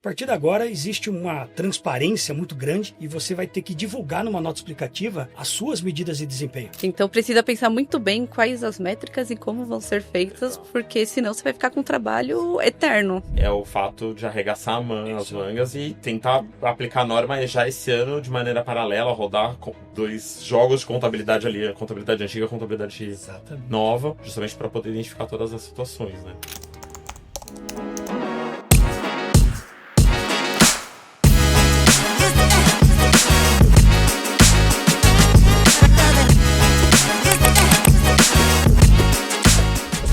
A partir de agora existe uma transparência muito grande e você vai ter que divulgar numa nota explicativa as suas medidas de desempenho. Então precisa pensar muito bem quais as métricas e como vão ser feitas, porque senão você vai ficar com um trabalho eterno. É o fato de arregaçar as mangas e tentar aplicar a norma já esse ano de maneira paralela, rodar dois jogos de contabilidade ali, a contabilidade antiga e a contabilidade nova, justamente para poder identificar todas as situações, né?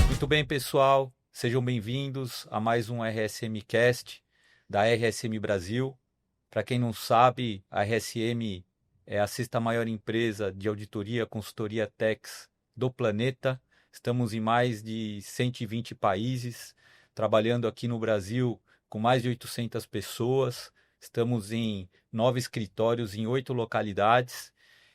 Muito bem, pessoal, sejam bem-vindos a mais um RSM Cast da RSM Brasil. Para quem não sabe, a RSM é a sexta maior empresa de auditoria, consultoria techs do planeta. Estamos em mais de 120 países, trabalhando aqui no Brasil com mais de 800 pessoas. Estamos em 9 escritórios em 8 localidades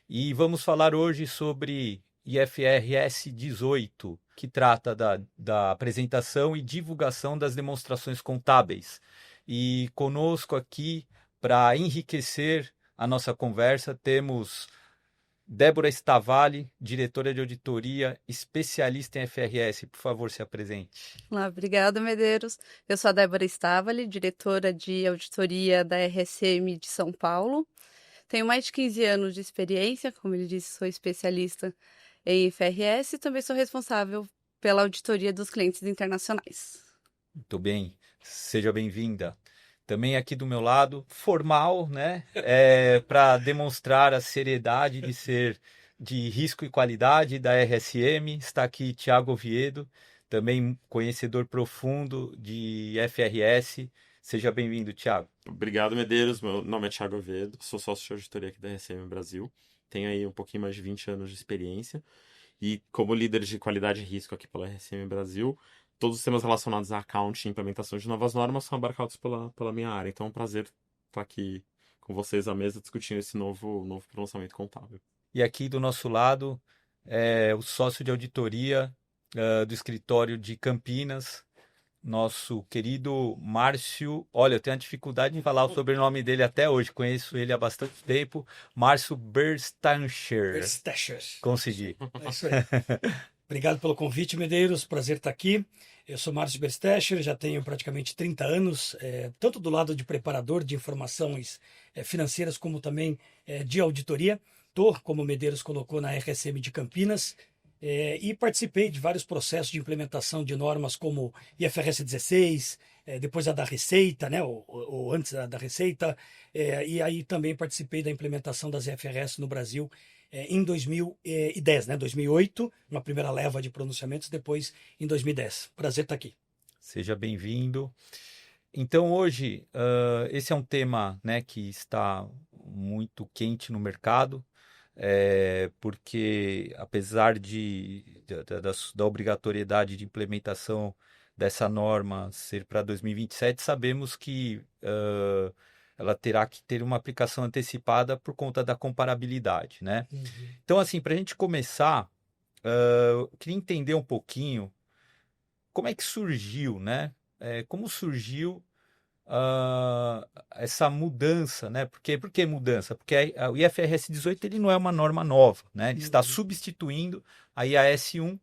e vamos falar hoje sobre IFRS 18, que trata da apresentação e divulgação das demonstrações contábeis. E conosco aqui, para enriquecer a nossa conversa, temos Débora Stavali, diretora de auditoria, especialista em FRS. Por favor, se apresente. Obrigada, Medeiros. Eu sou a Débora Stavali, diretora de auditoria da RSM de São Paulo. Tenho mais de 15 anos de experiência, como ele disse, sou especialista em IFRS e também sou responsável pela auditoria dos clientes internacionais. Muito bem, seja bem-vinda. Também aqui do meu lado, formal, né? Para demonstrar a seriedade de ser de risco e qualidade da RSM, está aqui Thiago Oviedo, também conhecedor profundo de FRS. Seja bem-vindo, Thiago. Obrigado, Medeiros. Meu nome é Thiago Oviedo, sou sócio de auditoria aqui da RSM Brasil. Tenho aí um pouquinho mais de 20 anos de experiência. E como líder de qualidade e risco aqui pela RSM Brasil, todos os temas relacionados a accounting e implementação de novas normas são abarcados pela minha área. Então é um prazer estar aqui com vocês à mesa discutindo esse novo pronunciamento contábil. E aqui do nosso lado é o sócio de auditoria do escritório de Campinas, nosso querido Márcio. Olha, eu tenho a dificuldade de falar o sobrenome dele até hoje, conheço ele há bastante tempo. Márcio Berstacher. Consegui. É isso aí. Obrigado pelo convite, Medeiros. Prazer estar aqui. Eu sou Márcio Berstacher, já tenho praticamente 30 anos, tanto do lado de preparador de informações financeiras, como também de auditoria. Estou, como o Medeiros colocou, na RSM de Campinas. E participei de vários processos de implementação de normas como IFRS 16, depois a da Receita, né, ou antes da Receita, e aí também participei da implementação das IFRS no Brasil em 2010, né, 2008, uma primeira leva de pronunciamentos, depois em 2010. Prazer estar aqui. Seja bem-vindo. Então hoje, esse é um tema, né, que está muito quente no mercado, porque apesar da obrigatoriedade de implementação dessa norma ser para 2027, sabemos que ela terá que ter uma aplicação antecipada por conta da comparabilidade, né? Uhum. Então, assim, para a gente começar, eu queria entender um pouquinho como é que surgiu, né? Como surgiu essa mudança, né? Por que mudança? Porque o IFRS 18 ele não é uma norma nova, né? Ele está substituindo a IAS 1,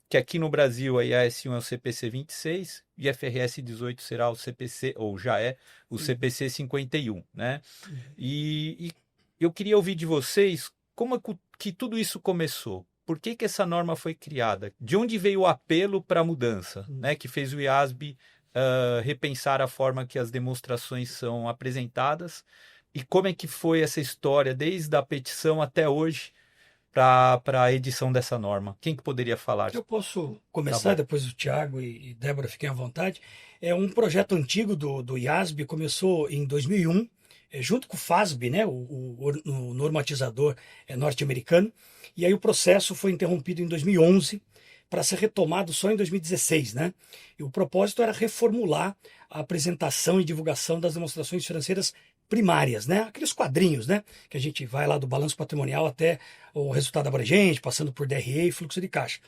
que aqui no Brasil a IAS 1 é o CPC 26, o IFRS 18 será o CPC, ou já é, o CPC 51, né? E eu queria ouvir de vocês como que tudo isso começou. Por que essa norma foi criada? De onde veio o apelo para a mudança, né? Que fez o IASB repensar a forma que as demonstrações são apresentadas e como é que foi essa história desde a petição até hoje para a edição dessa norma. Quem que poderia falar? Eu posso começar, depois o Thiago e Débora fiquem à vontade. É um projeto antigo do IASB, começou em 2001, junto com o FASB, né, o normatizador norte-americano, e aí o processo foi interrompido em 2011, para ser retomado só em 2016, né? E o propósito era reformular a apresentação e divulgação das demonstrações financeiras primárias, né? Aqueles quadrinhos, né? Que a gente vai lá do balanço patrimonial até o resultado abrangente, passando por DRE e fluxo de caixa.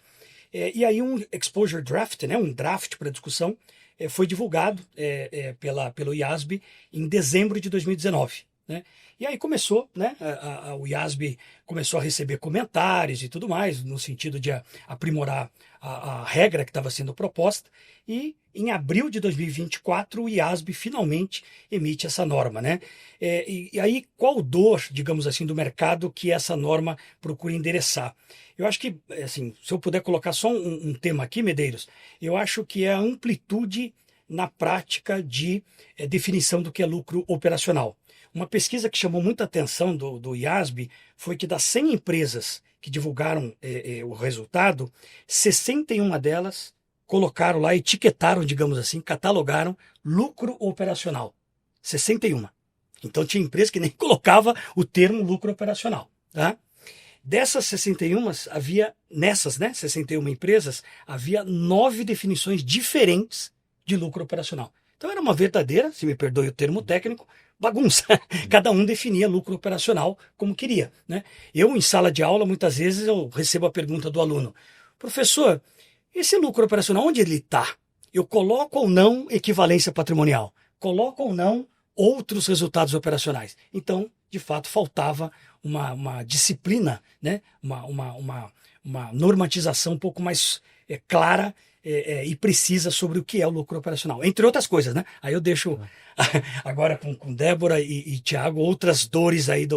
E aí um exposure draft, né, um draft para discussão, foi divulgado pelo IASB em dezembro de 2019. Né? E aí começou, né, o IASB começou a receber comentários e tudo mais, no sentido de aprimorar a regra que estava sendo proposta, e em abril de 2024 o IASB finalmente emite essa norma. Né? E aí qual dor, digamos assim, do mercado que essa norma procura endereçar? Eu acho que, assim, se eu puder colocar só um tema aqui, Medeiros, eu acho que é a amplitude na prática de definição do que é lucro operacional. Uma pesquisa que chamou muita atenção do IASB foi que das 100 empresas que divulgaram o resultado, 61 delas colocaram lá, etiquetaram, digamos assim, catalogaram lucro operacional. 61. Então tinha empresa que nem colocava o termo lucro operacional. Tá? Dessas 61, nessas 61 empresas, havia 9 definições diferentes de lucro operacional. Então era uma verdadeira, se me perdoe o termo técnico, bagunça. Cada um definia lucro operacional como queria. Né? Eu, em sala de aula, muitas vezes eu recebo a pergunta do aluno: professor, esse lucro operacional, onde ele está? Eu coloco ou não equivalência patrimonial? Coloco ou não outros resultados operacionais? Então, de fato, faltava uma disciplina, né? uma normatização um pouco mais clara e precisa sobre o que é o lucro operacional, entre outras coisas, né? Aí eu deixo agora com Débora e Thiago outras dores aí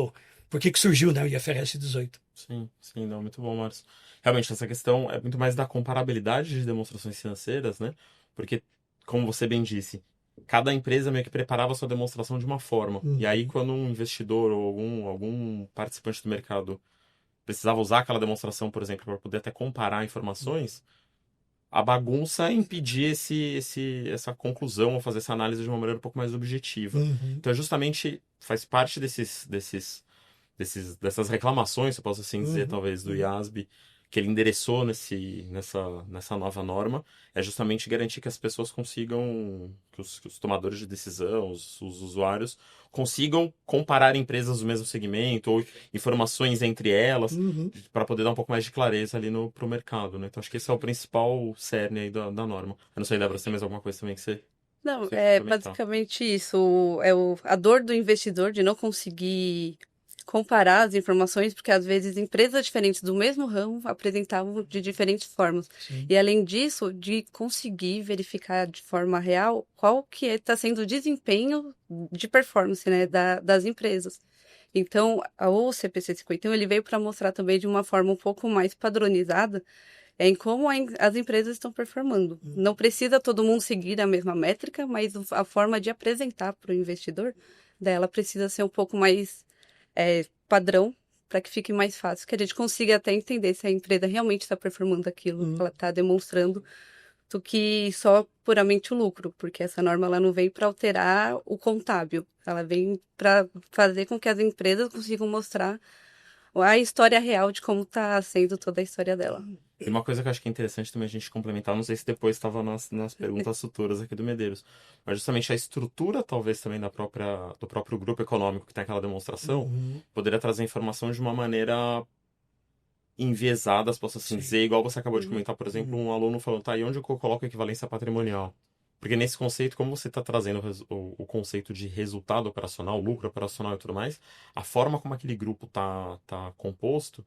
por que surgiu, né, o IFRS 18. Sim, não, muito bom, Márcio. Realmente, essa questão é muito mais da comparabilidade de demonstrações financeiras, né? Porque, como você bem disse, cada empresa meio que preparava a sua demonstração de uma forma. E aí, quando um investidor ou algum participante do mercado precisava usar aquela demonstração, por exemplo, para poder até comparar informações, a bagunça impedia essa conclusão ou fazer essa análise de uma maneira um pouco mais objetiva. Então, justamente, faz parte dessas reclamações, se eu posso assim dizer, talvez, do IASB, que ele endereçou nessa nova norma, é justamente garantir que as pessoas consigam, que os tomadores de decisão, os usuários, consigam comparar empresas do mesmo segmento ou informações entre elas, para poder dar um pouco mais de clareza ali para o mercado. Né? Então, acho que esse é o principal cerne aí da norma. Eu não sei, Débora, você tem mais alguma coisa também que você... Não, você é comentar? basicamente isso. A dor do investidor de não conseguir comparar as informações, porque às vezes empresas diferentes do mesmo ramo apresentavam de diferentes formas. Sim. E além disso, de conseguir verificar de forma real qual que está sendo o desempenho de performance, né, das empresas. Então, o CPC 51 ele veio para mostrar também de uma forma um pouco mais padronizada em como as empresas estão performando. Não precisa todo mundo seguir a mesma métrica, mas a forma de apresentar para o investidor dela precisa ser um pouco mais padrão, para que fique mais fácil, que a gente consiga até entender se a empresa realmente está performando aquilo que ela está demonstrando, do que só puramente o lucro, porque essa norma ela não veio para alterar o contábil, ela vem para fazer com que as empresas consigam mostrar a história real de como está sendo toda a história dela. E uma coisa que eu acho que é interessante também a gente complementar, não sei se depois estava nas perguntas futuras aqui do Medeiros, mas justamente a estrutura, talvez, também do próprio grupo econômico que tem aquela demonstração, poderia trazer informação de uma maneira enviesada, se posso assim dizer, igual você acabou de comentar, por exemplo, um aluno falando, tá, e onde eu coloco a equivalência patrimonial? Porque nesse conceito, como você está trazendo o conceito de resultado operacional, lucro operacional e tudo mais, a forma como aquele grupo tá composto,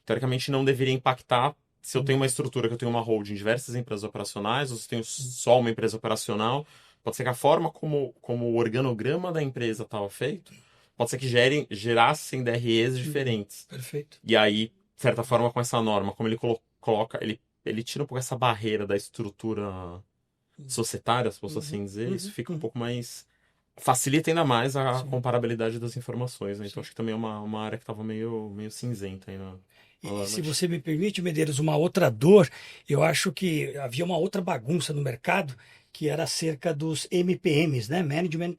teoricamente não deveria impactar se eu tenho uma estrutura que eu tenho uma holding, diversas empresas operacionais, ou se eu tenho só uma empresa operacional, pode ser que a forma como o organograma da empresa estava feito, pode ser que gerassem DREs diferentes. Perfeito. E aí, de certa forma, com essa norma, como ele coloca, ele tira um pouco essa barreira da estrutura societária, se posso assim dizer, isso fica um pouco mais... facilita ainda mais a comparabilidade das informações, né? Então acho que também é uma área que estava meio cinzenta aí na... E se você me permite, Medeiros, uma outra dor, eu acho que havia uma outra bagunça no mercado, que era acerca dos MPMs, né? Management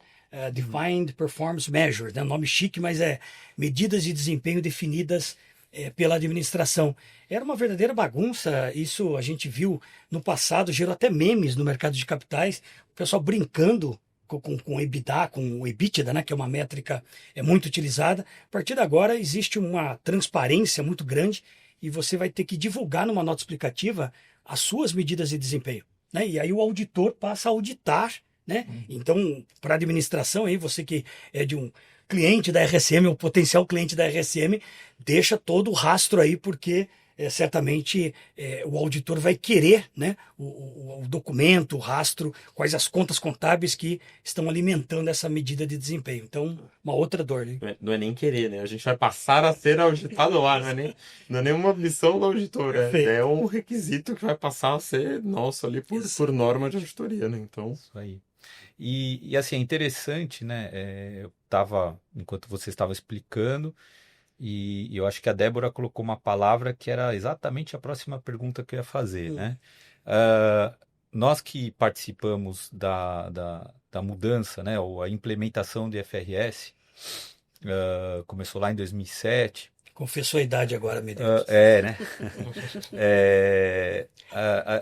Defined Performance Measures, né? Nome chique, mas é medidas de desempenho definidas pela administração. Era uma verdadeira bagunça, isso a gente viu no passado, gerou até memes no mercado de capitais, o pessoal brincando com EBITDA, com o EBITDA, né, que é uma métrica muito utilizada. A partir de agora existe uma transparência muito grande e você vai ter que divulgar numa nota explicativa as suas medidas de desempenho, né? E aí o auditor passa a auditar, né? Então, para a administração, aí, você que é de um cliente da RSM, ou potencial cliente da RSM, deixa todo o rastro aí, porque certamente o auditor vai querer, né, o documento, o rastro, quais as contas contábeis que estão alimentando essa medida de desempenho. Então, uma outra dor, né? Não é nem querer, né? A gente vai passar a ser auditado lá, não é nenhuma missão do auditor, Perfeito. é um requisito que vai passar a ser nosso ali por norma de auditoria, né? Então, Isso aí. E assim, é interessante, né? Eu estava, enquanto você estava explicando, e eu acho que a Débora colocou uma palavra que era exatamente a próxima pergunta que eu ia fazer, né? Nós que participamos da mudança, né? Ou a implementação do IFRS, começou lá em 2007. Confessou a idade agora, Medeiros. Né?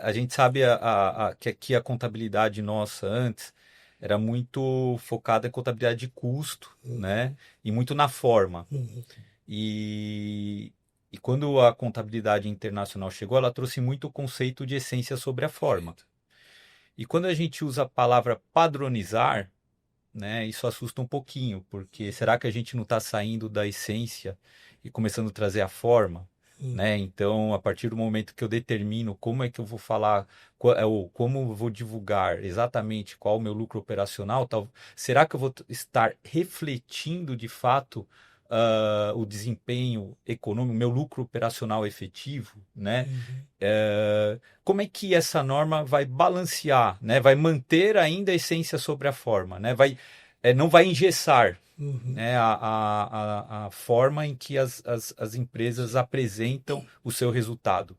A gente sabe que aqui a contabilidade nossa antes era muito focada em contabilidade de custo, né? E muito na forma. E quando a contabilidade internacional chegou, ela trouxe muito o conceito de essência sobre a forma. E quando a gente usa a palavra padronizar, né, isso assusta um pouquinho, porque será que a gente não está saindo da essência e começando a trazer a forma? Né? Então, a partir do momento que eu determino como é que eu vou falar, ou como eu vou divulgar exatamente qual é o meu lucro operacional, será que eu vou estar refletindo de fato o desempenho econômico, meu lucro operacional efetivo, né? Como é que essa norma vai balancear, né? Vai manter ainda a essência sobre a forma, né? Não vai engessar, né? a forma em que as empresas apresentam o seu resultado.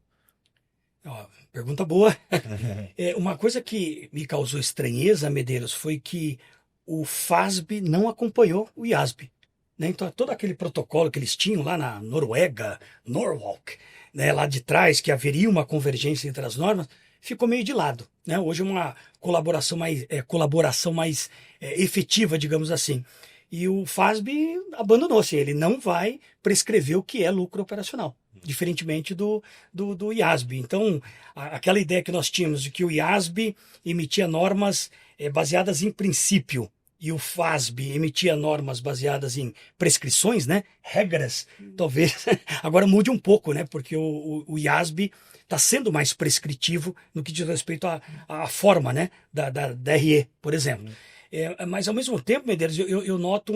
Pergunta boa. Uma coisa que me causou estranheza, Medeiros, foi que o FASB não acompanhou o IASB. Né? Então, todo aquele protocolo que eles tinham lá na Noruega, Norwalk, né, lá de trás, que haveria uma convergência entre as normas, ficou meio de lado. Né? Hoje é uma colaboração mais efetiva, digamos assim. E o FASB abandonou-se, ele não vai prescrever o que é lucro operacional, diferentemente do IASB. Então, aquela ideia que nós tínhamos de que o IASB emitia normas baseadas em princípio, e o FASB emitia normas baseadas em prescrições, né? Regras, talvez agora mude um pouco, né? Porque o IASB está sendo mais prescritivo no que diz respeito à forma, né? da DRE, por exemplo. Mas, ao mesmo tempo, Medeiros, eu noto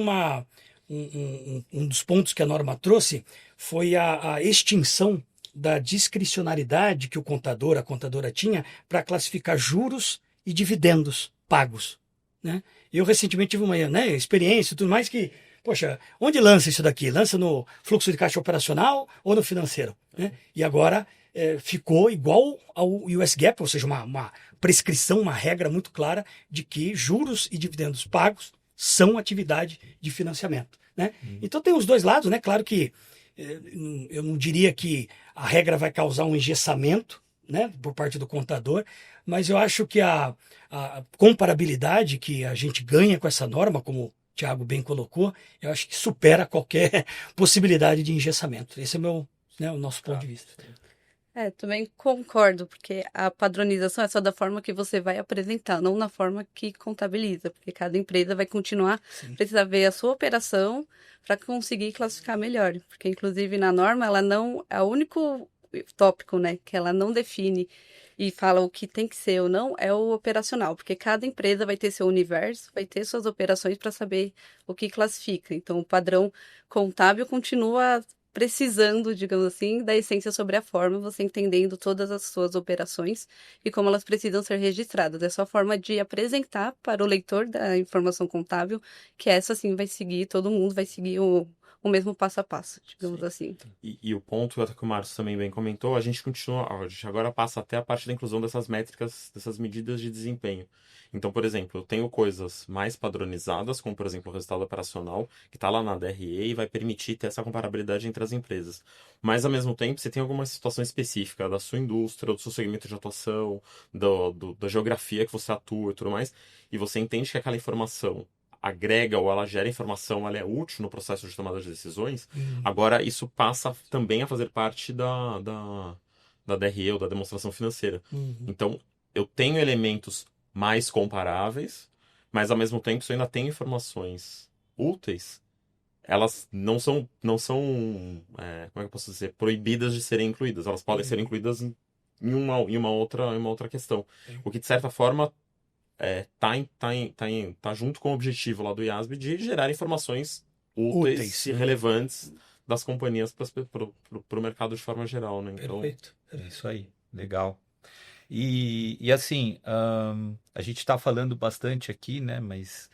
um dos pontos que a norma trouxe foi a extinção da discricionariedade que a contadora tinha para classificar juros e dividendos pagos. Né? Eu recentemente tive uma experiência e tudo mais que, poxa, onde lança isso daqui? Lança no fluxo de caixa operacional ou no financeiro? Né? E agora ficou igual ao US GAAP, ou seja, uma prescrição, uma regra muito clara de que juros e dividendos pagos são atividade de financiamento. Né? Então tem os dois lados, né? Claro que eu não diria que a regra vai causar um engessamento, né, por parte do contador, mas eu acho que a comparabilidade que a gente ganha com essa norma, como o Thiago bem colocou, eu acho que supera qualquer possibilidade de engessamento. Esse é o nosso ponto de vista. Também concordo, porque a padronização é só da forma que você vai apresentar, não na forma que contabiliza, porque cada empresa vai continuar precisar ver a sua operação para conseguir classificar melhor, porque inclusive na norma ela não é o único tópico, né, que ela não define e fala o que tem que ser ou não é o operacional, porque cada empresa vai ter seu universo, vai ter suas operações para saber o que classifica. Então o padrão contábil continua precisando, digamos assim, da essência sobre a forma, você entendendo todas as suas operações e como elas precisam ser registradas. É só a forma de apresentar para o leitor da informação contábil que essa sim vai seguir, todo mundo vai seguir o mesmo passo a passo, digamos assim. E o ponto que o Márcio também bem comentou, a gente agora passa até a parte da inclusão dessas métricas, dessas medidas de desempenho. Então, por exemplo, eu tenho coisas mais padronizadas, como por exemplo o resultado operacional, que está lá na DRE e vai permitir ter essa comparabilidade entre as empresas. Mas, ao mesmo tempo, você tem alguma situação específica da sua indústria, do seu segmento de atuação, da geografia que você atua e tudo mais, e você entende que aquela informação agrega ou ela gera informação, ela é útil no processo de tomada de decisões, agora isso passa também a fazer parte da DRE ou da demonstração financeira. Então, eu tenho elementos mais comparáveis, mas ao mesmo tempo, se eu ainda tenho informações úteis, elas não são como é que eu posso dizer, proibidas de serem incluídas. Elas podem ser incluídas em uma outra questão. O que, de certa forma, tá junto com o objetivo lá do IASB de gerar informações úteis e relevantes das companhias para o mercado de forma geral, né? Então, Perfeito. É isso aí, legal. E assim, a gente está falando bastante aqui, né? Mas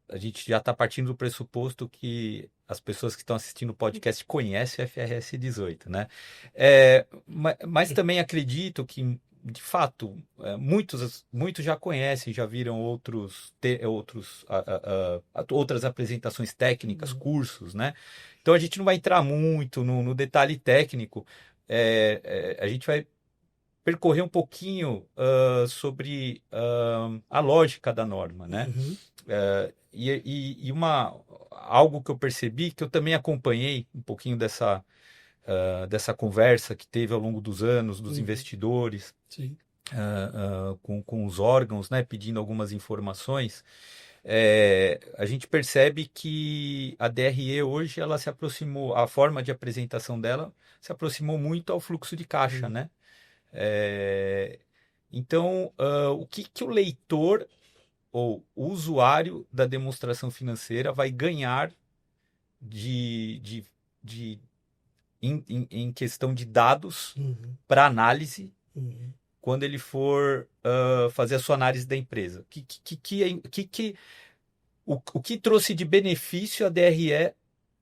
a gente já está partindo do pressuposto que as pessoas que estão assistindo o podcast conhecem o FRS 18, né? Mas também acredito que, de fato, muitos já conhecem, já viram outras apresentações técnicas, cursos, né? Então a gente não vai entrar muito no detalhe técnico. A gente vai percorrer um pouquinho sobre a lógica da norma, né? Algo que eu percebi, que eu também acompanhei um pouquinho dessa conversa que teve ao longo dos anos, dos investidores, Sim. com os órgãos, né, pedindo algumas informações. A gente percebe que a DRE hoje ela se aproximou, a forma de apresentação dela se aproximou muito ao fluxo de caixa, né? Então, o que o leitor ou o usuário da demonstração financeira vai ganhar em questão de dados para análise quando ele for fazer a sua análise da empresa? O que trouxe de benefício a DRE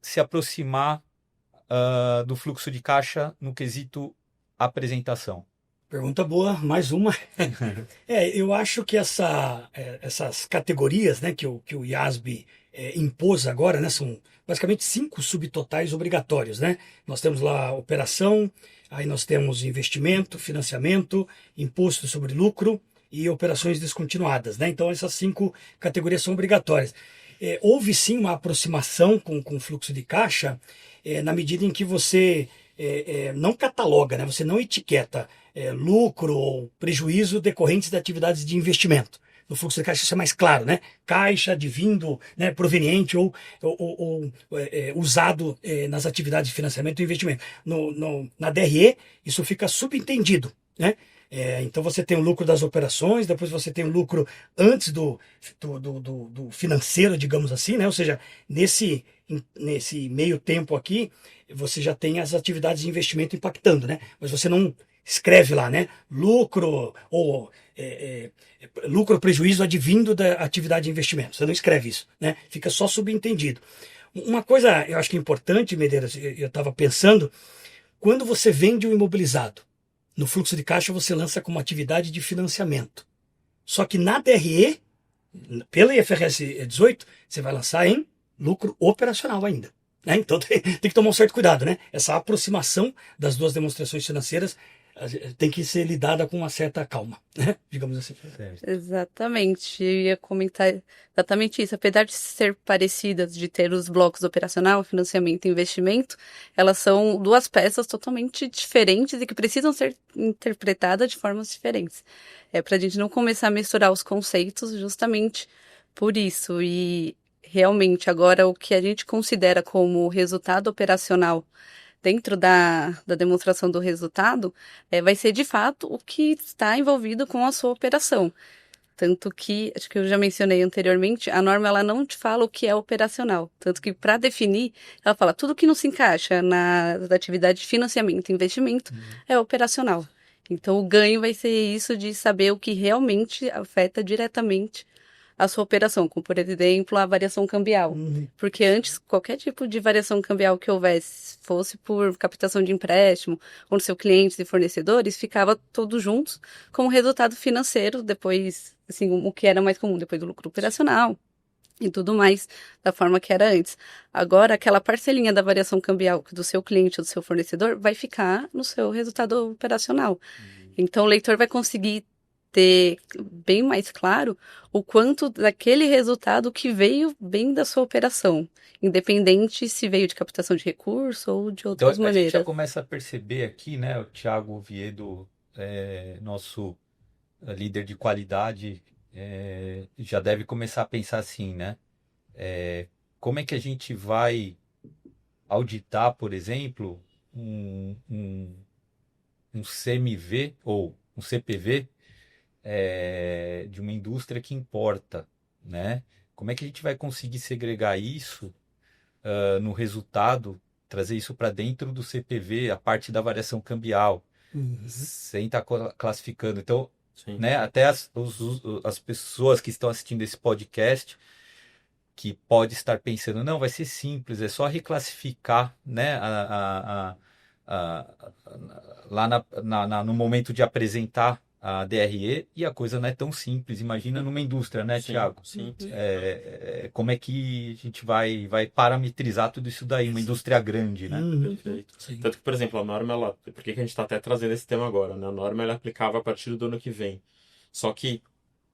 se aproximar do fluxo de caixa no quesito apresentação? Pergunta boa, mais uma. Eu acho que essas categorias, né, que o IASB impôs agora, né, são basicamente 5 subtotais obrigatórios, né? Nós temos lá operação, aí nós temos investimento, financiamento, imposto sobre lucro e operações descontinuadas, né? Então essas 5 categorias são obrigatórias. Houve sim uma aproximação com o fluxo de caixa na medida em que você não cataloga, né? Você não etiqueta lucro ou prejuízo decorrentes de atividades de investimento. No fluxo de caixa isso é mais claro, né? Caixa advindo, né, proveniente ou usado nas atividades de financiamento e investimento. Na DRE isso fica subentendido, né? Então você tem o lucro das operações, depois você tem o lucro antes do financeiro, digamos assim, né? Ou seja, nesse meio tempo aqui, você já tem as atividades de investimento impactando, né? Mas você não escreve lá, né? Lucro ou lucro ou prejuízo advindo da atividade de investimento. Você não escreve isso, né? Fica só subentendido. Uma coisa eu acho que é importante, Medeiros, eu estava pensando, quando você vende um imobilizado, no fluxo de caixa você lança como atividade de financiamento. Só que na DRE, pela IFRS 18, você vai lançar em lucro operacional ainda. Né? Então tem que tomar um certo cuidado, né? Essa aproximação das duas demonstrações financeiras tem que ser lidada com uma certa calma, né? Digamos assim. Exatamente, eu ia comentar exatamente isso. Apesar de ser parecidas, de ter os blocos operacional, financiamento e investimento, elas são 2 peças totalmente diferentes e que precisam ser interpretadas de formas diferentes. Para a gente não começar a misturar os conceitos justamente por isso. E realmente agora o que a gente considera como resultado operacional dentro da demonstração do resultado, vai ser de fato o que está envolvido com a sua operação. Tanto que, acho que eu já mencionei anteriormente, a norma ela não te fala o que é operacional. Tanto que, para definir, ela fala tudo que não se encaixa na atividade de financiamento e investimento é operacional. Então, o ganho vai ser isso de saber o que realmente afeta diretamente a sua operação, como, por exemplo, a variação cambial. Porque antes, qualquer tipo de variação cambial que houvesse, fosse por captação de empréstimo, ou no seu clientes e fornecedores, ficava todos juntos como resultado financeiro, depois, assim, o que era mais comum, depois do lucro operacional e tudo mais, da forma que era antes. Agora, aquela parcelinha da variação cambial do seu cliente ou do seu fornecedor vai ficar no seu resultado operacional. Então, o leitor vai conseguir ter bem mais claro o quanto daquele resultado que veio bem da sua operação, independente se veio de captação de recurso ou de Então outras a gente já maneiras. começa a perceber aqui, né? O Thiago Oviedo, nosso líder de qualidade, já deve começar a pensar assim, né? Como é que a gente vai auditar, por exemplo, um CMV ou um CPV de uma indústria que importa, né? Como é que a gente vai conseguir segregar isso no resultado, trazer isso para dentro do CPV, a parte da variação cambial, sem estar classificando. Então, Sim. né, até as pessoas que estão assistindo esse podcast, que pode estar pensando, não, vai ser simples, é só reclassificar, né, lá no momento de apresentar a DRE, e a coisa não é tão simples. Imagina numa indústria, né, Sim, Thiago? sim. Como é que a gente vai parametrizar tudo isso daí, uma indústria grande, né? Perfeito. Sim. Tanto que, por exemplo, a norma, por que que a gente está até trazendo esse tema agora, né? A norma ela é aplicável a partir do ano que vem. Só que,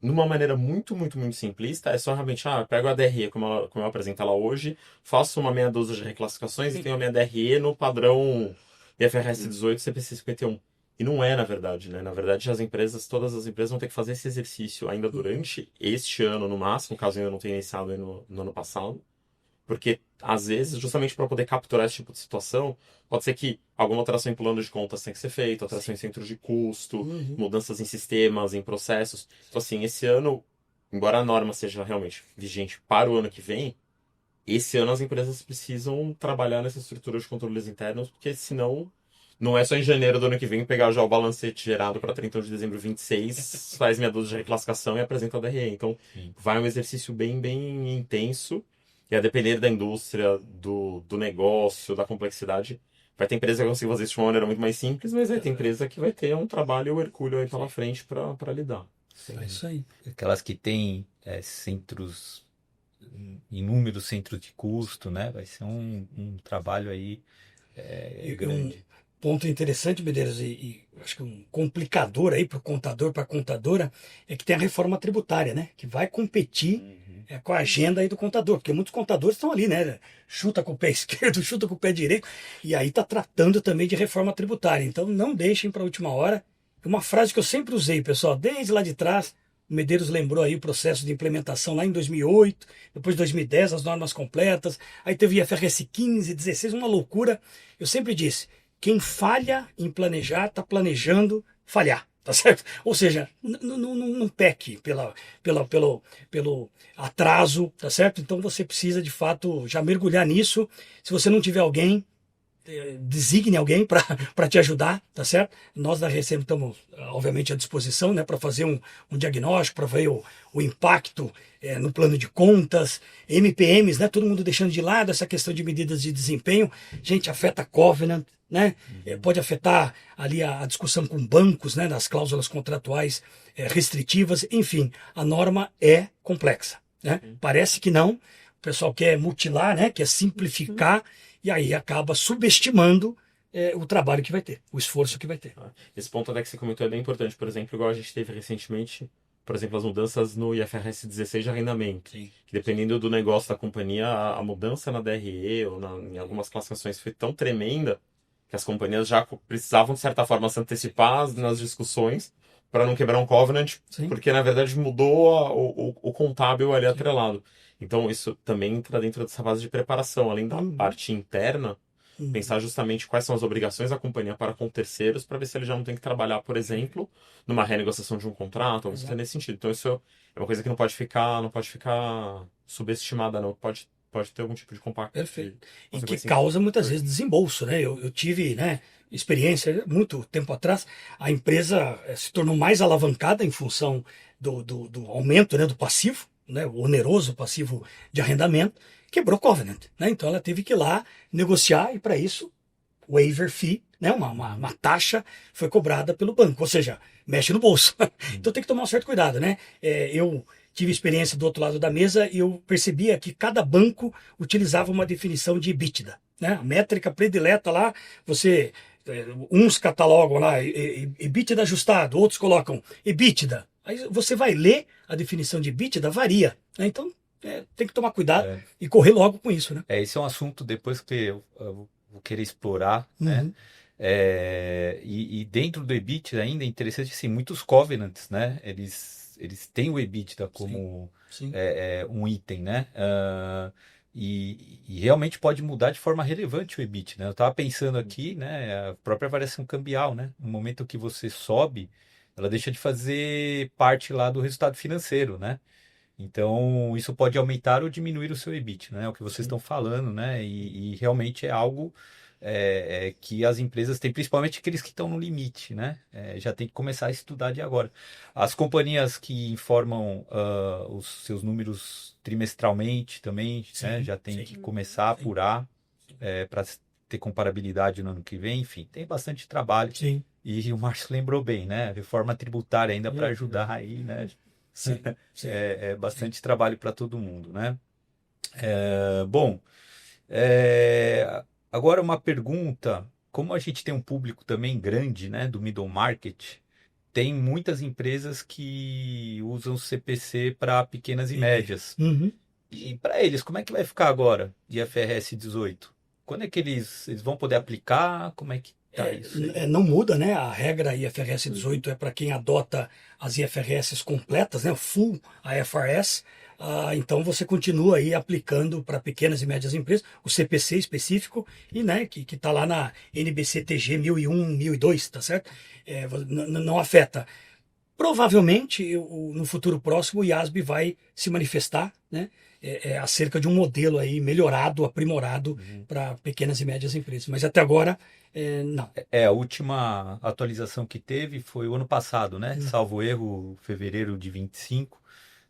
numa maneira muito, muito, muito simplista, é só realmente, pego a DRE como eu apresento ela hoje, faço uma meia dúzia de reclassificações e tenho a minha DRE no padrão IFRS 18 CPC 51. E não é, na verdade, né? Na verdade, todas as empresas vão ter que fazer esse exercício ainda durante este ano, no máximo, caso ainda não tenha iniciado aí no ano passado. Porque, às vezes, justamente para poder capturar esse tipo de situação, pode ser que alguma alteração em plano de contas tenha que ser feita, alteração em centros de custo, mudanças em sistemas, em processos. Então, assim, esse ano, embora a norma seja realmente vigente para o ano que vem, esse ano as empresas precisam trabalhar nessa estrutura de controles internos, porque senão não é só em janeiro do ano que vem pegar já o balancete gerado para 31 de dezembro de 26, faz minha dúzia de reclassificação e apresenta a DRE. Então, vai um exercício bem, bem intenso. E a depender da indústria, do negócio, da complexidade, vai ter empresa que vai conseguir fazer isso de uma maneira muito mais simples, mas vai ter empresa que vai ter um trabalho hercúleo aí pela frente para lidar. É isso aí. Aquelas que têm inúmeros centros de custo, né? Vai ser um trabalho aí grande. Um ponto interessante, Medeiros, e acho que um complicador aí para o contador, para a contadora, é que tem a reforma tributária, né? Que vai competir com a agenda aí do contador, porque muitos contadores estão ali, né? Chuta com o pé esquerdo, chuta com o pé direito, e aí está tratando também de reforma tributária. Então não deixem para a última hora. Uma frase que eu sempre usei, pessoal, desde lá de trás. O Medeiros lembrou aí o processo de implementação lá em 2008, depois de 2010 as normas completas, aí teve IFRS 15, 16, uma loucura. Eu sempre disse, quem falha em planejar está planejando falhar, tá certo? Ou seja, não peque pelo atraso, tá certo? Então você precisa de fato já mergulhar nisso. Se você não tiver alguém, designe alguém para te ajudar, tá certo? Nós da RSM estamos, obviamente, à disposição, né, para fazer um diagnóstico, para ver o impacto no plano de contas, MPMs, né, todo mundo deixando de lado essa questão de medidas de desempenho. Gente, afeta covenant, né? Pode afetar ali a discussão com bancos, né, das cláusulas contratuais restritivas. Enfim, a norma é complexa, né? Parece que não. O pessoal quer mutilar, né, quer simplificar, e aí acaba subestimando o trabalho que vai ter, o esforço que vai ter. Esse ponto até que você comentou é bem importante. Por exemplo, igual a gente teve recentemente, por exemplo, as mudanças no IFRS 16 de arrendamento. Sim. Que dependendo do negócio da companhia, a mudança na DRE ou em algumas classificações foi tão tremenda que as companhias já precisavam, de certa forma, se antecipar nas discussões para não quebrar um covenant, Sim. porque na verdade mudou o contábil ali atrelado. Então isso também entra dentro dessa fase de preparação, além da parte interna, pensar justamente quais são as obrigações da companhia para com terceiros, para ver se ele já não tem que trabalhar, por exemplo, numa renegociação de um contrato, ou coisa nesse sentido. Então isso é uma coisa que não pode ficar subestimada, não. Pode ter algum tipo de compacto. Perfeito. E que causa muitas vezes desembolso, né? Eu tive, né, experiência muito tempo atrás, a empresa se tornou mais alavancada em função do aumento, né, do passivo, né, o oneroso passivo de arrendamento, quebrou covenant, né? Então ela teve que ir lá negociar e para isso waiver fee, né, uma taxa foi cobrada pelo banco, ou seja, mexe no bolso. Então tem que tomar um certo cuidado, né? Eu tive experiência do outro lado da mesa e eu percebia que cada banco utilizava uma definição de EBITDA, né? A métrica predileta lá, você uns catalogam lá EBITDA ajustado, outros colocam EBITDA. Aí você vai ler a definição de EBITDA, varia, né? Então tem que tomar cuidado e correr logo com isso, né? Esse é um assunto depois que eu vou querer explorar, né? Uhum. E dentro do EBITDA ainda é interessante, assim, muitos covenants, né? Eles têm o EBITDA como Sim. um item, né? E realmente pode mudar de forma relevante o EBIT, né? Eu estava pensando aqui, né? A própria variação cambial, né? No momento que você sobe, ela deixa de fazer parte lá do resultado financeiro, né? Então, isso pode aumentar ou diminuir o seu EBIT, né? É o que vocês estão falando, né? E realmente é algo que as empresas têm, principalmente aqueles que estão no limite, né? Já tem que começar a estudar de agora. As companhias que informam os seus números trimestralmente também, né? Já tem que começar a apurar para ter comparabilidade no ano que vem. Enfim, tem bastante trabalho. Sim. E o Márcio lembrou bem, né? Reforma tributária ainda para ajudar aí, né? Sim. É bastante trabalho para todo mundo, né? Bom, agora uma pergunta. Como a gente tem um público também grande, né, do middle market, tem muitas empresas que usam CPC para pequenas e médias. Uhum. E para eles, como é que vai ficar agora, IFRS 18? Quando é que eles vão poder aplicar? Como é que tá isso aí? Não muda, né? A regra IFRS 18 é para quem adota as IFRS completas, né? Full IFRS. Então você continua aí aplicando para pequenas e médias empresas, o CPC específico, e né, que está lá na NBCTG 1001, 1002, tá certo? Não afeta. Provavelmente, no futuro próximo, o IASB vai se manifestar, né, acerca de um modelo aí melhorado, aprimorado para pequenas e médias empresas. Mas até agora, não. A última atualização que teve foi o ano passado, né? Salvo erro, fevereiro de 25,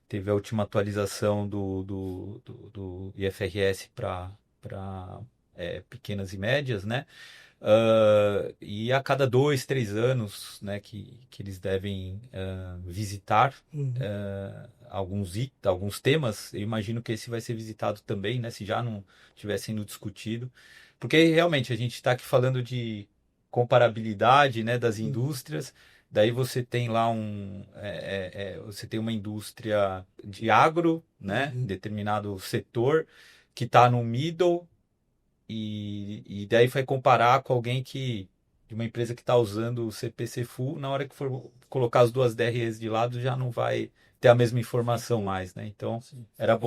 teve a última atualização do IFRS para pequenas e médias, né? E a cada 2, 3 anos, né, que eles devem visitar alguns temas, eu imagino que esse vai ser visitado também, né, se já não estiver sendo discutido, porque realmente a gente está aqui falando de comparabilidade, né, das indústrias. Daí você tem lá você tem uma indústria de agro, né, determinado setor que está no middle. E daí vai comparar com alguém de uma empresa que está usando o CPC Full, na hora que for colocar as duas DREs de lado, já não vai ter a mesma informação mais, né? Então, era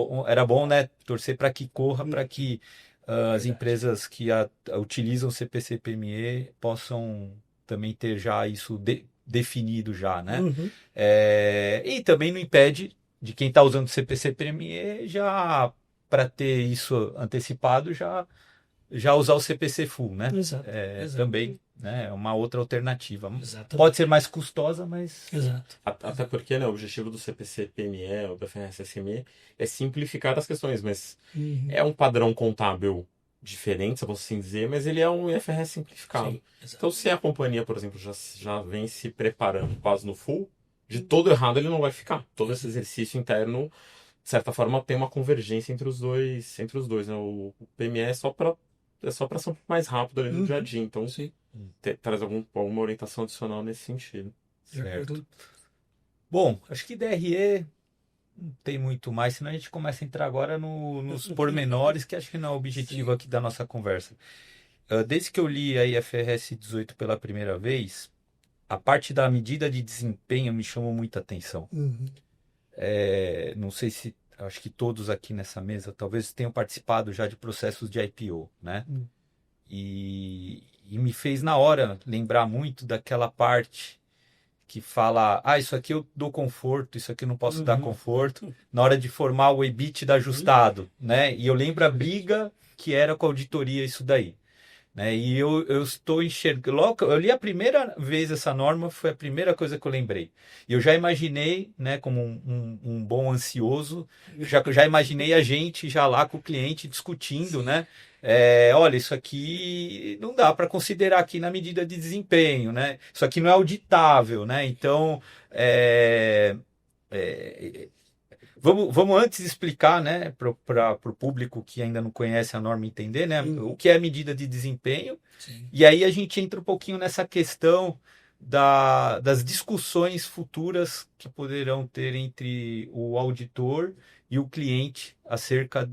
bom, né, torcer para que corra, para que as empresas que utilizam o CPC PME possam também ter já isso definido já, né? E também não impede de quem está usando o CPC PME já, para ter isso antecipado, já usar o CPC Full, né? Exato. Também, né? É uma outra alternativa. Exatamente. Pode ser mais custosa, mas... Exato. Até porque, né, o objetivo do CPC PME ou do FRS SME é simplificar as questões, mas é um padrão contábil diferente, se eu posso assim dizer, mas ele é um IFRS simplificado. Sim, então, se a companhia, por exemplo, já vem se preparando quase no full, de todo errado ele não vai ficar. Todo esse exercício interno, de certa forma, tem uma convergência entre os dois, né? O PME é só para ser um pouco mais rápido ali no dia a dia. Então, traz alguma orientação adicional nesse sentido. Certo. Bom, acho que DRE não tem muito mais, senão a gente começa a entrar agora nos pormenores, que acho que não é o objetivo aqui da nossa conversa. Desde que eu li a IFRS 18 pela primeira vez, a parte da medida de desempenho me chamou muita atenção. Não sei se... Acho que todos aqui nessa mesa talvez tenham participado já de processos de IPO, né? E me fez na hora lembrar muito daquela parte que fala, isso aqui eu dou conforto, isso aqui eu não posso dar conforto, na hora de formar o EBITDA ajustado, né? E eu lembro a briga que era com a auditoria isso daí. Né? E eu estou enxergando. Logo, eu li a primeira vez essa norma, foi a primeira coisa que eu lembrei. E eu já imaginei, né, como um bom ansioso, já imaginei a gente já lá com o cliente discutindo, né? Olha, isso aqui não dá para considerar aqui na medida de desempenho, né? Isso aqui não é auditável, né? Então, Vamos antes explicar, né, para o público que ainda não conhece a norma entender, né, o que é a medida de desempenho. Sim. E aí a gente entra um pouquinho nessa questão das discussões futuras que poderão ter entre o auditor e o cliente acerca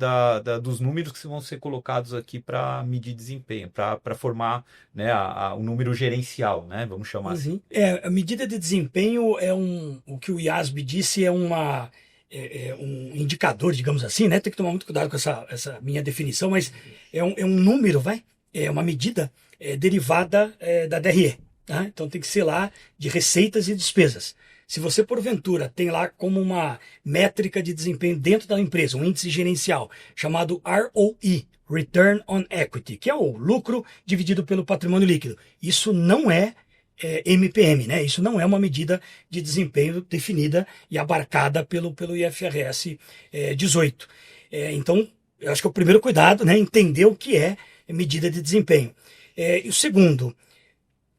dos números que vão ser colocados aqui para medir desempenho, para formar, né, o número gerencial, né, vamos chamar assim. A medida de desempenho o que o IASB disse um indicador, digamos assim, né? Tem que tomar muito cuidado com essa minha definição, mas é um número, é uma medida derivada da DRE. Tá? Então tem que ser lá de receitas e despesas. Se você, porventura, tem lá como uma métrica de desempenho dentro da empresa, um índice gerencial chamado ROE, Return on Equity, que é o lucro dividido pelo patrimônio líquido. Isso não é MPM, né? Isso não é uma medida de desempenho definida e abarcada pelo IFRS 18. Então, eu acho que é o primeiro cuidado, né? Entender o que é medida de desempenho. E o segundo,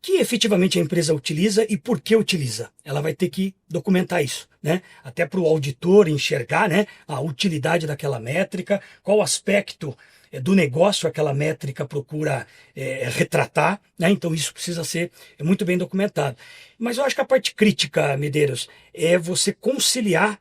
que efetivamente a empresa utiliza e por que utiliza. Ela vai ter que documentar isso, né? Até para o auditor enxergar, né, a utilidade daquela métrica, qual aspecto do negócio aquela métrica procura retratar, né? Então isso precisa ser muito bem documentado. Mas eu acho que a parte crítica, Medeiros, é você conciliar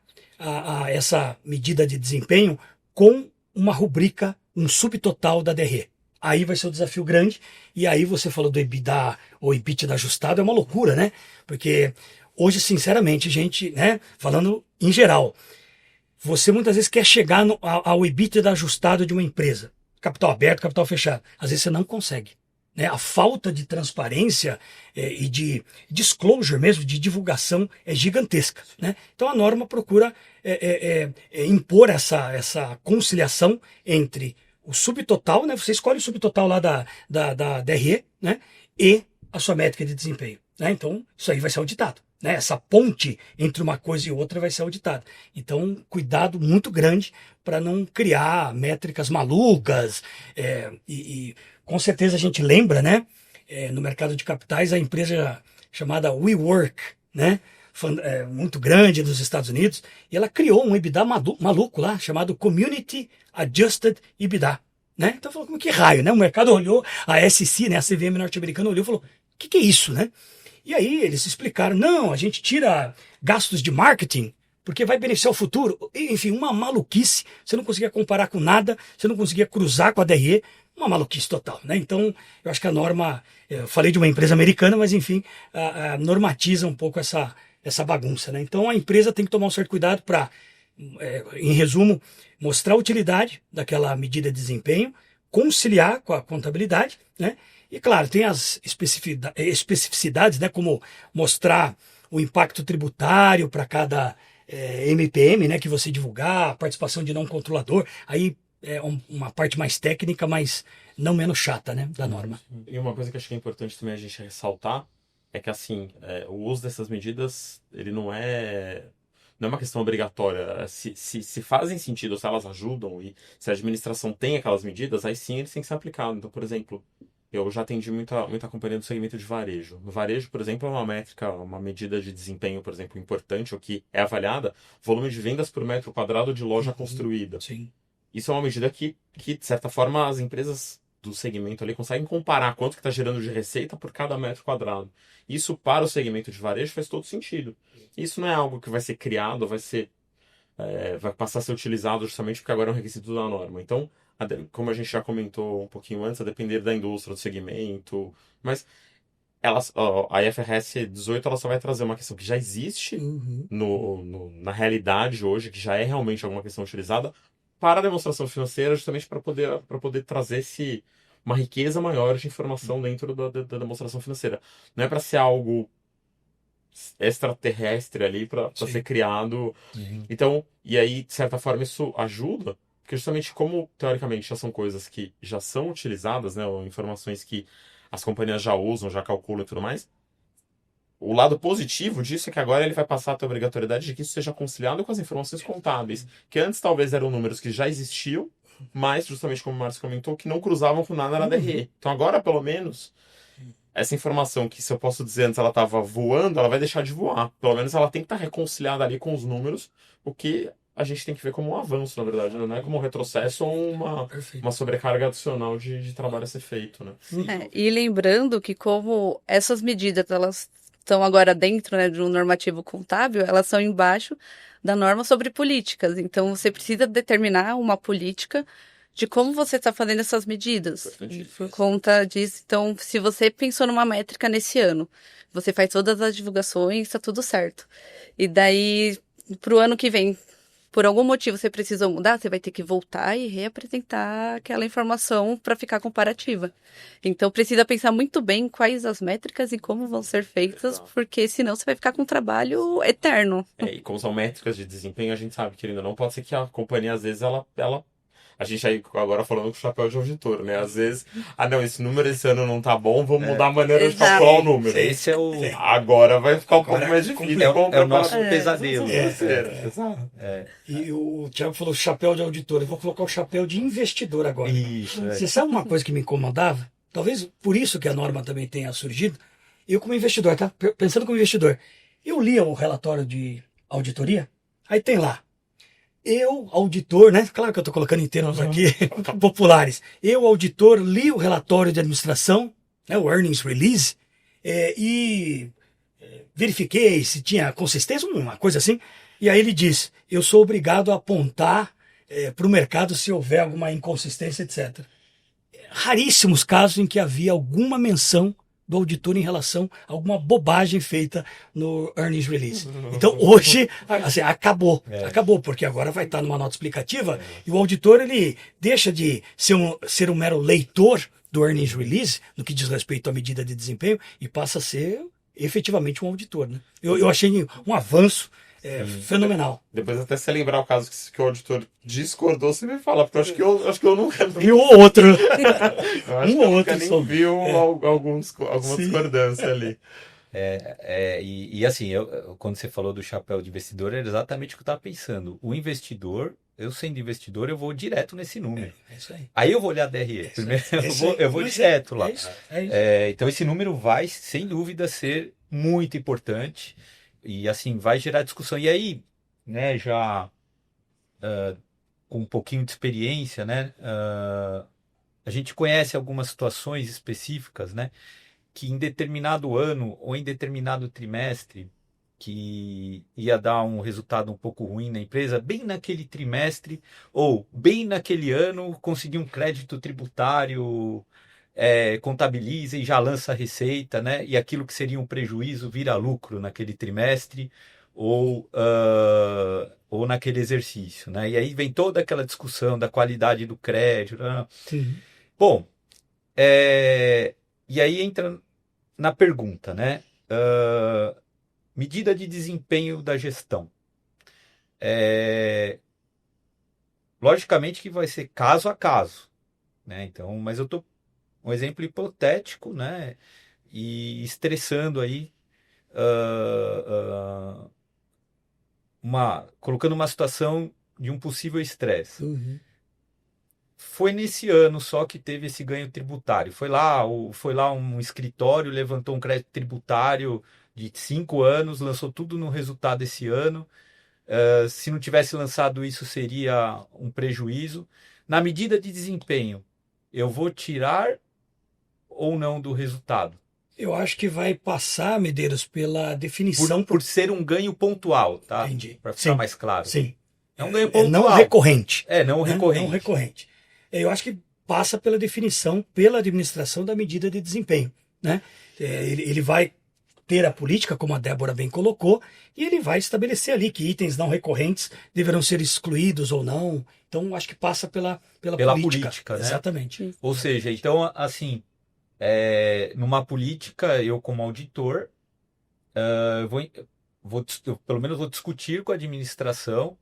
essa medida de desempenho com uma rubrica, um subtotal da DRE. Aí vai ser um desafio grande, e aí você falou do EBITDA ou EBITDA ajustado, é uma loucura, né? Porque hoje, sinceramente, gente, né, falando em geral, você muitas vezes quer chegar ao EBITDA ajustado de uma empresa, capital aberto, capital fechado, às vezes você não consegue. Né? A falta de transparência e de disclosure mesmo, de divulgação, é gigantesca. Né? Então a norma procura impor essa conciliação entre o subtotal, né? Você escolhe o subtotal lá da DRE, né? E a sua métrica de desempenho. Né? Então, isso aí vai ser auditado. Né? Essa ponte entre uma coisa e outra vai ser auditada. Então, cuidado muito grande para não criar métricas malucas. E com certeza a gente lembra, né? No mercado de capitais, a empresa chamada WeWork, né? Muito grande dos Estados Unidos, e ela criou um EBITDA maluco lá, chamado Community Adjusted EBITDA. Né? Então falou, que raio, né? O mercado olhou, a SEC, né, a CVM norte-americana olhou e falou, o que é isso, né? E aí eles explicaram, não, a gente tira gastos de marketing, porque vai beneficiar o futuro. Enfim, uma maluquice, você não conseguia comparar com nada, você não conseguia cruzar com a DRE, uma maluquice total, né? Então, eu acho que a norma, eu falei de uma empresa americana, mas enfim, normatiza um pouco essa bagunça, né? Então a empresa tem que tomar um certo cuidado para, em resumo, mostrar a utilidade daquela medida de desempenho, conciliar com a contabilidade, né? E claro, tem as especificidades, né? Como mostrar o impacto tributário para cada MPM, né? Que você divulgar, a participação de não controlador, aí é uma parte mais técnica, mas não menos chata, né? Da norma. E uma coisa que eu acho que é importante também a gente ressaltar é que, assim, o uso dessas medidas, ele não é uma questão obrigatória. Se fazem sentido, se elas ajudam e se a administração tem aquelas medidas, aí sim eles têm que ser aplicados. Então, por exemplo, eu já atendi muita companhia do segmento de varejo. No varejo, por exemplo, é uma métrica, uma medida de desempenho, por exemplo, importante, o que é avaliada, volume de vendas por metro quadrado de loja construída. Sim. Isso é uma medida que, de certa forma, as empresas do segmento ali conseguem comparar quanto que está gerando de receita por cada metro quadrado. Isso para o segmento de varejo faz todo sentido. Isso não é algo que vai ser criado, vai passar a ser utilizado justamente porque agora é um requisito da norma. Então, como a gente já comentou um pouquinho antes, a depender da indústria, do segmento, mas a IFRS 18 ela só vai trazer uma questão que já existe na realidade hoje, que já é realmente alguma questão utilizada, para a demonstração financeira, justamente para poder trazer uma riqueza maior de informação dentro da demonstração financeira. Não é para ser algo extraterrestre ali para ser criado. Então, e aí, de certa forma, isso ajuda, porque justamente como, teoricamente, já são coisas que já são utilizadas, né, ou informações que as companhias já usam, já calculam e tudo mais, o lado positivo disso é que agora ele vai passar a ter a obrigatoriedade de que isso seja conciliado com as informações contábeis, que antes talvez eram números que já existiam, mas, justamente como o Márcio comentou, que não cruzavam com nada na DRE. Então agora, pelo menos, essa informação que, se eu posso dizer, antes ela estava voando, ela vai deixar de voar. Pelo menos ela tem que estar reconciliada ali com os números, o que a gente tem que ver como um avanço, na verdade, né? Não é como um retrocesso ou uma sobrecarga adicional de trabalho a ser feito, né? E lembrando que como essas medidas elas estão agora dentro, né, de um normativo contábil, elas são embaixo da norma sobre políticas. Então você precisa determinar uma política de como você está fazendo essas medidas. E por conta disso, então, se você pensou numa métrica nesse ano, você faz todas as divulgações, está tudo certo. E daí, para o ano que vem, por algum motivo você precisou mudar, você vai ter que voltar e reapresentar aquela informação para ficar comparativa. Então precisa pensar muito bem quais as métricas e como vão ser feitas, porque senão você vai ficar com um trabalho eterno. E como são métricas de desempenho, a gente sabe que ainda não pode ser que a companhia, às vezes, a gente aí agora falando com o chapéu de auditor, né? Às vezes, não, esse número esse ano não tá bom, vamos mudar a maneira de calcular o número. Esse é o... Agora vai ficar um pouco mais difícil. É o nosso pesadelo. Exato. E o Thiago falou chapéu de auditor. Eu vou colocar o chapéu de investidor agora. Isso, Você sabe uma coisa que me incomodava? Talvez por isso que a norma também tenha surgido. Eu como investidor, tá? Pensando como investidor, eu lia o relatório de auditoria, aí tem lá, eu, auditor, né? Claro que eu estou colocando em termos aqui populares. Eu, auditor, li o relatório de administração, né, o earnings release, e verifiquei se tinha consistência, uma coisa assim. E aí ele diz, eu sou obrigado a apontar para o mercado se houver alguma inconsistência, etc. Raríssimos casos em que havia alguma menção do auditor em relação a alguma bobagem feita no earnings release. Então, hoje, assim, acabou, porque agora vai estar numa nota explicativa e o auditor, ele deixa de ser um mero leitor do earnings release, no que diz respeito à medida de desempenho, e passa a ser efetivamente um auditor, né? Eu achei um avanço fenomenal. Depois até você lembrar o caso que o auditor discordou, você me fala, porque eu acho que eu nunca vi. E o outro. Eu acho que eu nunca nem vi alguma discordância ali. E assim, quando você falou do chapéu de investidor, era exatamente o que eu estava pensando. O investidor, eu sendo investidor, eu vou direto nesse número. É isso aí. Aí eu vou olhar a DRE. Primeiro eu vou direto lá. É isso. Então esse número vai, sem dúvida, ser muito importante. E assim, vai gerar discussão. E aí, né, já com um pouquinho de experiência, né, a gente conhece algumas situações específicas, né, que em determinado ano ou em determinado trimestre que ia dar um resultado um pouco ruim na empresa, bem naquele trimestre ou bem naquele ano conseguir um crédito tributário, contabiliza e já lança a receita, né? E aquilo que seria um prejuízo vira lucro naquele trimestre ou naquele exercício, né? E aí vem toda aquela discussão da qualidade do crédito. Né? Bom, e aí entra na pergunta, né? Medida de desempenho da gestão. Logicamente que vai ser caso a caso, né? Então, mas eu estou um exemplo hipotético, né? E estressando aí, colocando uma situação de um possível estresse. Uhum. Foi nesse ano só que teve esse ganho tributário. Foi lá um escritório, levantou um crédito tributário de 5 anos, lançou tudo no resultado esse ano. Se não tivesse lançado isso, seria um prejuízo. Na medida de desempenho, eu vou tirar ou não do resultado? Eu acho que vai passar, Medeiros, pela definição... Por ser um ganho pontual, tá? Entendi. Para ficar mais claro. Sim. É um ganho pontual. Não recorrente. Não recorrente. Não recorrente. Eu acho que passa pela definição, pela administração da medida de desempenho, né? Ele vai ter a política, como a Débora bem colocou, e ele vai estabelecer ali que itens não recorrentes deverão ser excluídos ou não. Então, acho que passa pela política, né? Exatamente. Ou seja, então, assim, numa política, eu como auditor, eu pelo menos vou discutir com a administração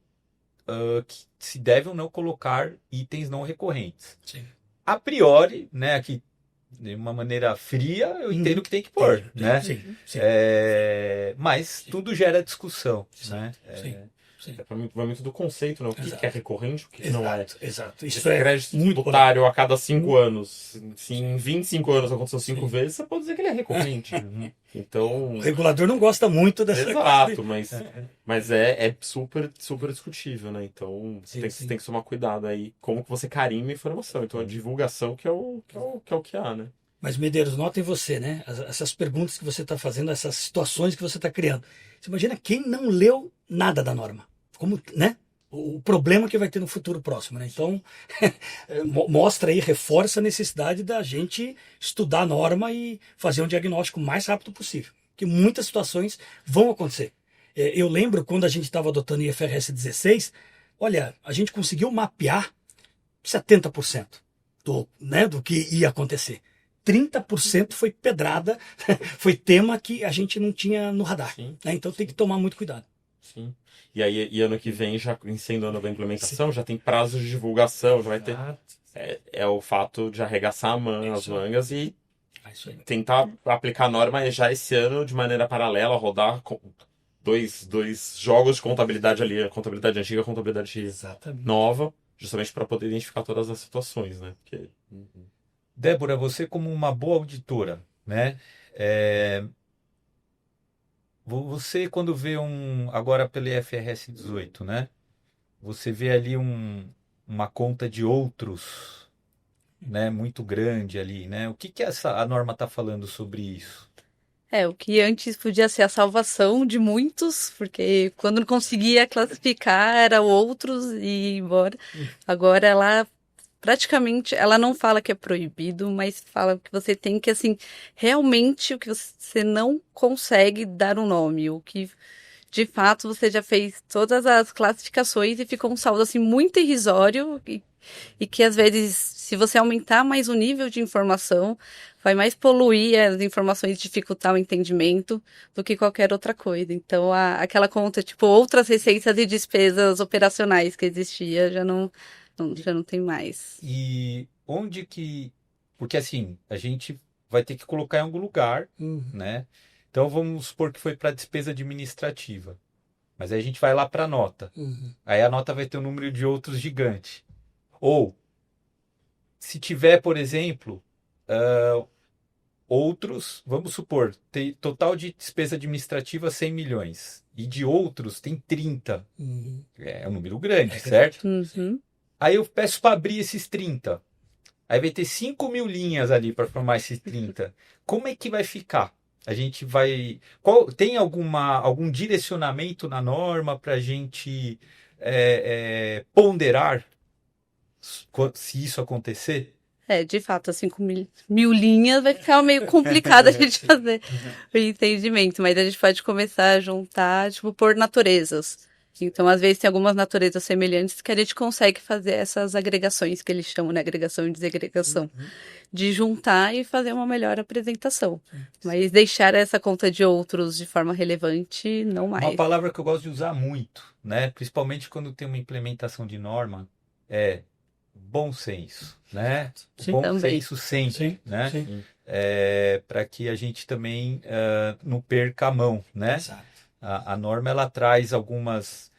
que se deve ou não colocar itens não recorrentes. Sim. A priori, né, aqui de uma maneira fria, eu entendo que tem que pôr, né? Sim. Mas tudo gera discussão, né? Vai muito do conceito, né? O que é recorrente, o que não é. Exato. Isso é crédito tributário a cada 5 anos. Se em 25 anos aconteceu 5 vezes, você pode dizer que ele é recorrente. Então, O regulador não gosta muito dessa exato, coisa. mas é super, super discutível, né? Então, Sim, você sim. tem que tomar cuidado aí, como que você carimba a informação. Então, a divulgação que há, né? Mas, Medeiros, notem você, né? Essas perguntas que você está fazendo, essas situações que você está criando. Você imagina quem não leu nada da norma. Como, né? O problema que vai ter no futuro próximo, né? Então, mostra aí, reforça a necessidade da gente estudar a norma e fazer um diagnóstico o mais rápido possível. Que muitas situações vão acontecer. Eu lembro quando a gente estava adotando o IFRS 16, olha, a gente conseguiu mapear 70% do que ia acontecer. 30% foi pedrada, foi tema que a gente não tinha no radar. Sim, Né? Então tem que tomar muito cuidado. sim. E aí, ano que vem, já sendo ano da implementação, já tem prazo de divulgação, já vai ter. É o fato de arregaçar as mangas e É isso aí. tentar aplicar a norma já esse ano de maneira paralela, rodar dois jogos de contabilidade ali, a contabilidade antiga e a contabilidade Exatamente. nova, justamente para poder identificar todas as situações, né? Porque... Débora, você como uma boa auditora, né? Você quando vê agora pelo IFRS 18, né? Você vê ali uma conta de outros, né? Muito grande ali, né? O que que a norma está falando sobre isso? O que antes podia ser a salvação de muitos, porque quando não conseguia classificar era outros e ia embora. Agora ela praticamente, ela não fala que é proibido, mas fala que você tem que, assim, realmente o que você não consegue dar um nome, o que de fato você já fez todas as classificações e ficou um saldo, assim, muito irrisório e que às vezes, se você aumentar mais o nível de informação, vai mais poluir as informações, dificultar o entendimento do que qualquer outra coisa. Então, aquela conta, tipo, outras receitas e despesas operacionais que existia já não tem mais. E onde que... Porque assim, a gente vai ter que colocar em algum lugar, né? Então vamos supor que foi para despesa administrativa. Mas aí a gente vai lá para a nota. Aí a nota vai ter um número de outros gigante. Ou, se tiver, por exemplo, outros, vamos supor, tem total de despesa administrativa 100 milhões. E de outros tem 30. É um número grande, certo? Uhum. Aí eu peço para abrir esses 30. Aí vai ter 5 mil linhas ali para formar esses 30. Como é que vai ficar? A gente vai... tem algum direcionamento na norma para a gente ponderar se isso acontecer? De fato, assim, com mil linhas vai ficar meio complicado a gente fazer o entendimento, mas a gente pode começar a juntar, tipo, por naturezas. Então, às vezes, tem algumas naturezas semelhantes que a gente consegue fazer essas agregações, que eles chamam, né, agregação e desagregação, de juntar e fazer uma melhor apresentação. Mas deixar essa conta de outros de forma relevante, não mais. Uma palavra que eu gosto de usar muito, né, principalmente quando tem uma implementação de norma, é bom senso, né? Sim, bom também. senso sempre, Sim, né? sim. Para que a gente também não perca a mão, né? Exato. A norma ela traz algumas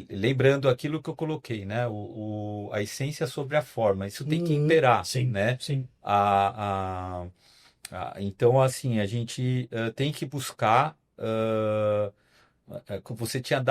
lembrando aquilo que eu coloquei, né? A essência sobre a forma, isso tem que imperar, Sim, né? sim. Então assim a gente tem que buscar. Você tinha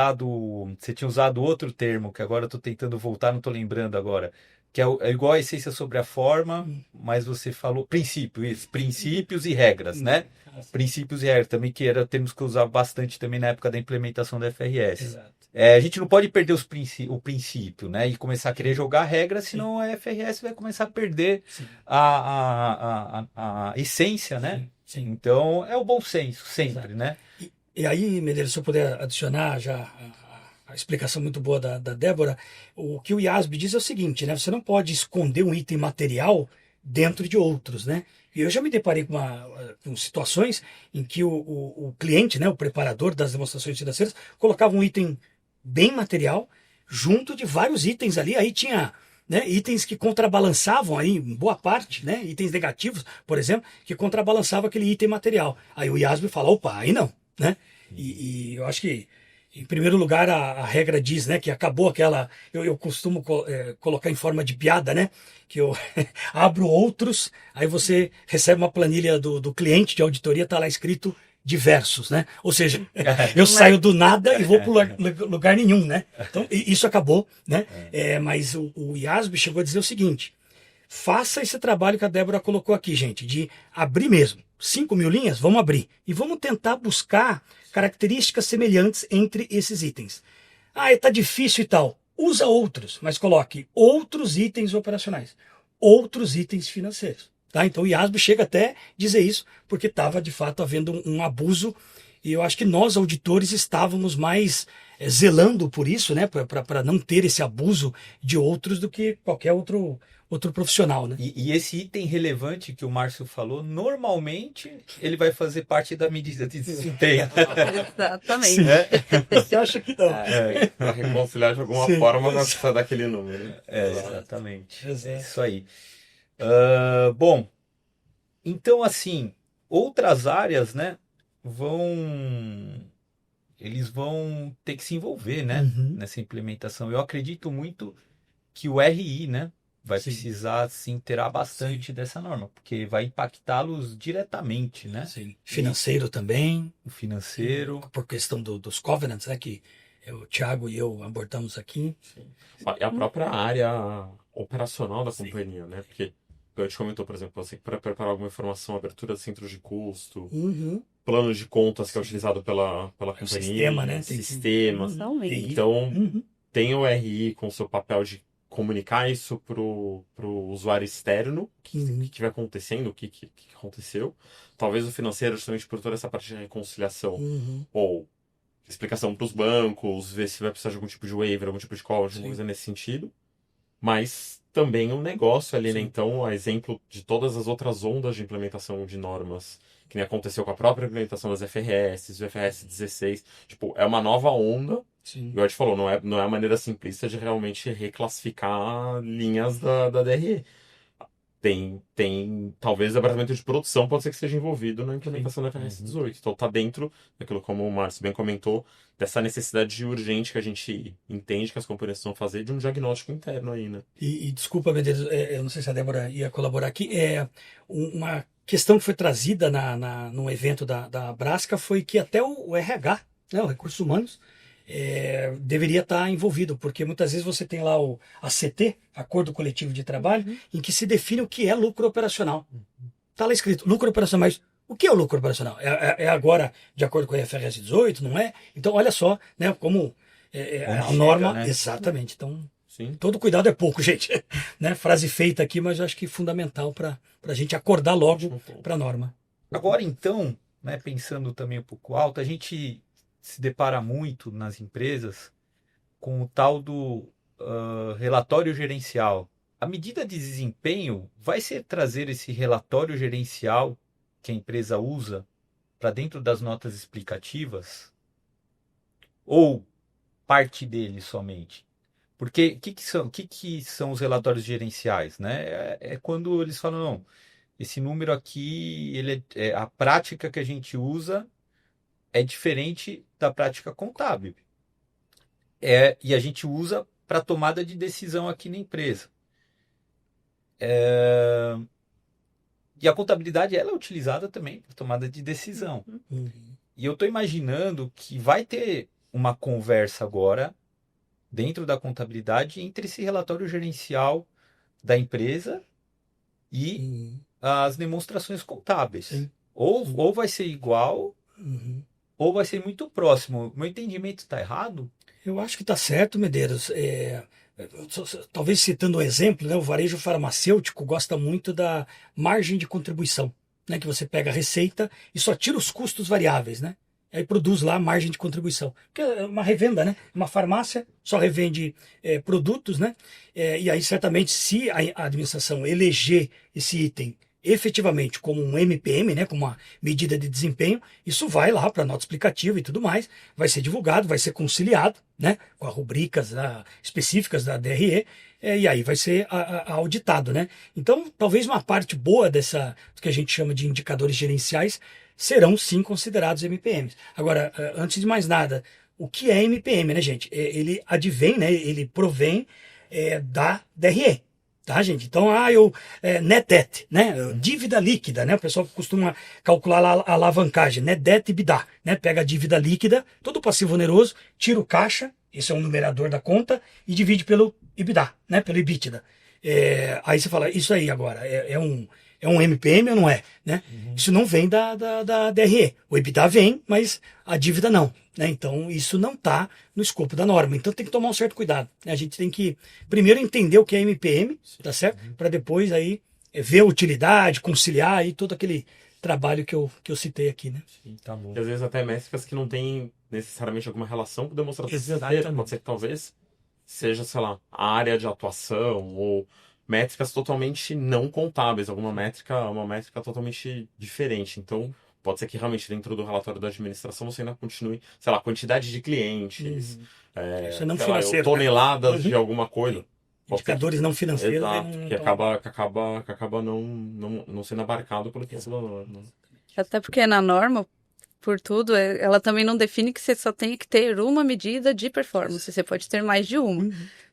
usado outro termo que agora eu estou tentando voltar, não estou lembrando agora, que é igual a essência sobre a forma, mas você falou princípios e regras, né? Princípios e regras também temos que usar bastante também na época da implementação da FRS. Exato. A gente não pode perder o princípio, né? E começar a querer jogar regras, senão a FRS vai começar a perder a essência, né? Sim. Então é o bom senso sempre, Exato. né? E aí, Medeiros, se eu puder adicionar já a explicação muito boa da Débora, o que o IASB diz é o seguinte, né? Você não pode esconder um item material dentro de outros, né? E eu já me deparei com situações em que o cliente, né, o preparador das demonstrações financeiras, colocava um item bem material junto de vários itens ali, aí tinha... né, itens que contrabalançavam aí, em boa parte, né, itens negativos, por exemplo, que contrabalançavam aquele item material. Aí o IASB fala, opa, aí não. Né? E eu acho que Em primeiro lugar, a regra diz, né, que acabou aquela. Eu costumo colocar em forma de piada, né? Que eu abro outros, aí você recebe uma planilha do cliente de auditoria, está lá escrito diversos, né? Ou seja, eu saio do nada e vou para lugar nenhum, né? Então, isso acabou, né? Mas o IASB chegou a dizer o seguinte: faça esse trabalho que a Débora colocou aqui, gente, de abrir mesmo. 5.000 linhas, vamos abrir. E vamos tentar buscar características semelhantes entre esses itens. Ah, está difícil e tal. Usa outros, mas coloque outros itens operacionais, outros itens financeiros. Tá? Então o IASB chega até dizer isso, porque estava de fato havendo um abuso, e eu acho que nós, auditores, estávamos mais zelando por isso, né? Para não ter esse abuso de outros do que qualquer outro profissional, né? E esse item relevante que o Márcio falou, normalmente ele vai fazer parte da medida de desempenho. Exatamente. Você acha que não? Para reconciliar de alguma Sim. forma, vai precisar daquele número. Exatamente. Exato. Isso aí. Bom, então assim, outras áreas, né, eles vão ter que se envolver, né, Uhum. nessa implementação. Eu acredito muito que o RI, né, vai Sim. precisar se inteirar bastante dessa norma, porque vai impactá-los diretamente, né? Sim. Financeiro também, O financeiro. por questão dos covenants, né? Que o Thiago e eu abordamos aqui. E a própria área operacional da Sim. companhia, né? Porque eu te comentou, por exemplo, você para preparar alguma informação, abertura de centros de custo, Uhum. planos de contas que é utilizado pela companhia, sistema, né? Tem que- sistemas. Totalmente. Então, Uhum. tem o RI com o seu papel de comunicar isso pro usuário externo, o que vai acontecendo, o que aconteceu. Talvez o financeiro, justamente por toda essa parte de reconciliação, Uhum. ou explicação para os bancos, ver se vai precisar de algum tipo de waiver, algum tipo de call, alguma Sim. coisa nesse sentido. Mas também um negócio ali, né? Sim. Então, a exemplo de todas as outras ondas de implementação de normas, que nem aconteceu com a própria implementação das FRS, o FRS 16, tipo, é uma nova onda. Sim. Igual a gente falou, não é a maneira simplista de realmente reclassificar linhas da DRE. Tem talvez o departamento de produção pode ser que seja envolvido na implementação da FRS 18. Então tá dentro daquilo, como o Márcio bem comentou, dessa necessidade urgente que a gente entende que as companhias precisam fazer de um diagnóstico interno aí, né? E desculpa, Medeiros, eu não sei se a Débora ia colaborar aqui. Uma questão que foi trazida no evento da Brasca foi que até o RH, né, o Recursos Humanos, deveria estar envolvido, porque muitas vezes você tem lá o ACT, Acordo Coletivo de Trabalho, em que se define o que é lucro operacional. Está lá escrito lucro operacional, mas o que é o lucro operacional? É agora de acordo com a IFRS 18, não é? Então, olha só, né, como a chega, norma. né? Exatamente. Então, Sim. todo cuidado é pouco, gente. Né? Frase feita aqui, mas eu acho que é fundamental para a gente acordar logo para a norma. Agora, então, né, pensando também um pouco alto, a gente se depara muito nas empresas com o tal do relatório gerencial. A medida de desempenho vai ser trazer esse relatório gerencial que a empresa usa para dentro das notas explicativas? Ou parte dele somente? Porque o que são os relatórios gerenciais, né? É quando eles falam, não, esse número aqui, a prática que a gente usa é diferente da prática contábil. E a gente usa para tomada de decisão aqui na empresa. E a contabilidade ela é utilizada também para tomada de decisão. Uhum. E eu estou imaginando que vai ter uma conversa agora dentro da contabilidade entre esse relatório gerencial da empresa e Uhum. as demonstrações contábeis. Sim. Ou vai ser igual, Uhum. ou vai ser muito próximo. Meu entendimento está errado? Eu acho que está certo, Medeiros. Talvez citando um exemplo, né, o varejo farmacêutico gosta muito da margem de contribuição, né, que você pega a receita e só tira os custos variáveis, né? Aí produz lá a margem de contribuição. Porque é uma revenda, né? Uma farmácia só revende produtos, né? E aí, certamente, se a administração eleger esse item efetivamente como um MPM, né, como uma medida de desempenho, isso vai lá para a nota explicativa e tudo mais, vai ser divulgado, vai ser conciliado, né, com as rubricas específicas da DRE, e aí vai ser auditado, né? Então, talvez uma parte boa do que a gente chama de indicadores gerenciais serão sim considerados MPMs. Agora, antes de mais nada, o que é MPM, né, gente? Ele advém, né? Ele provém da DRE. Tá, gente? Então, net debt, né? Dívida líquida, né? O pessoal costuma calcular a alavancagem, net debt EBITDA, né? Pega a dívida líquida, todo passivo oneroso, tira o caixa, esse é um numerador da conta, e divide pelo EBITDA, né? Pelo EBITDA. Aí você fala, isso aí agora, é um MPM ou não é? Né? Isso não vem da DRE. O EBITDA vem, mas a dívida não. Né? Então, isso não está no escopo da norma. Então, tem que tomar um certo cuidado. Né? A gente tem que, primeiro, entender o que é MPM, tá certo? Para depois aí ver a utilidade, conciliar aí todo aquele trabalho que eu citei aqui. Né? Sim, tá bom. E às vezes até métricas que não têm necessariamente alguma relação com demonstração financeira. Pode ser que talvez seja, sei lá, a área de atuação ou métricas totalmente não contábeis, uma métrica totalmente diferente. Então, pode ser que realmente dentro do relatório da administração você ainda continue, sei lá, quantidade de clientes, isso é não financeiro, toneladas de alguma coisa. Indicadores não financeiros. Exato, que acaba não sendo abarcado pelo que é da norma. Até porque na norma, por tudo, ela também não define que você só tem que ter uma medida de performance, você pode ter mais de uma.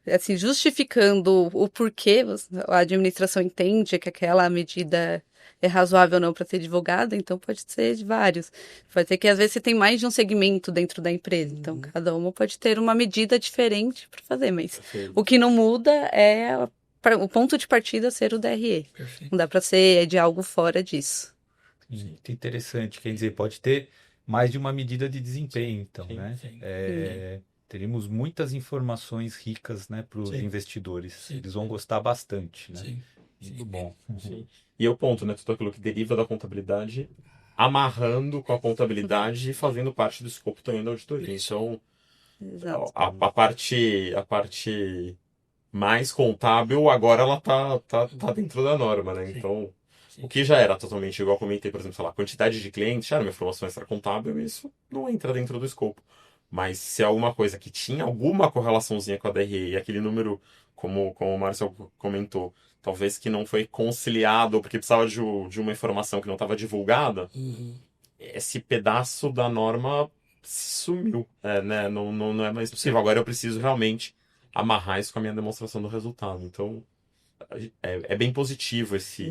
Assim, justificando o porquê a administração entende que aquela medida é razoável ou não para ser divulgada, então pode ser de vários. Pode ser que às vezes você tem mais de um segmento dentro da empresa, então cada uma pode ter uma medida diferente para fazer, mas o que não muda é o ponto de partida ser o DRE. Perfeito. Não dá para ser de algo fora disso. Muito interessante, quer dizer, pode ter mais de uma medida de desempenho, então, Sim, né? sim. Teremos muitas informações ricas, né, para os investidores. Sim. Eles vão gostar bastante, né? Sim. Muito bom. Sim. E é o ponto, né? Tudo aquilo que deriva da contabilidade, amarrando com a contabilidade e fazendo parte do escopo também da auditoria. Então, Exato. a parte mais contábil, agora ela tá dentro da norma, né? Sim. Então, Sim. o que já era totalmente igual, comentei, por exemplo, sei lá, quantidade de clientes, já era minha formação extracontábil, isso não entra dentro do escopo. Mas se é alguma coisa que tinha alguma correlaçãozinha com a DRE e aquele número, como o Márcio comentou, talvez que não foi conciliado ou porque precisava de uma informação que não estava divulgada, esse pedaço da norma sumiu. Né? Não é mais possível. Agora eu preciso realmente amarrar isso com a minha demonstração do resultado. Então, é bem positivo essa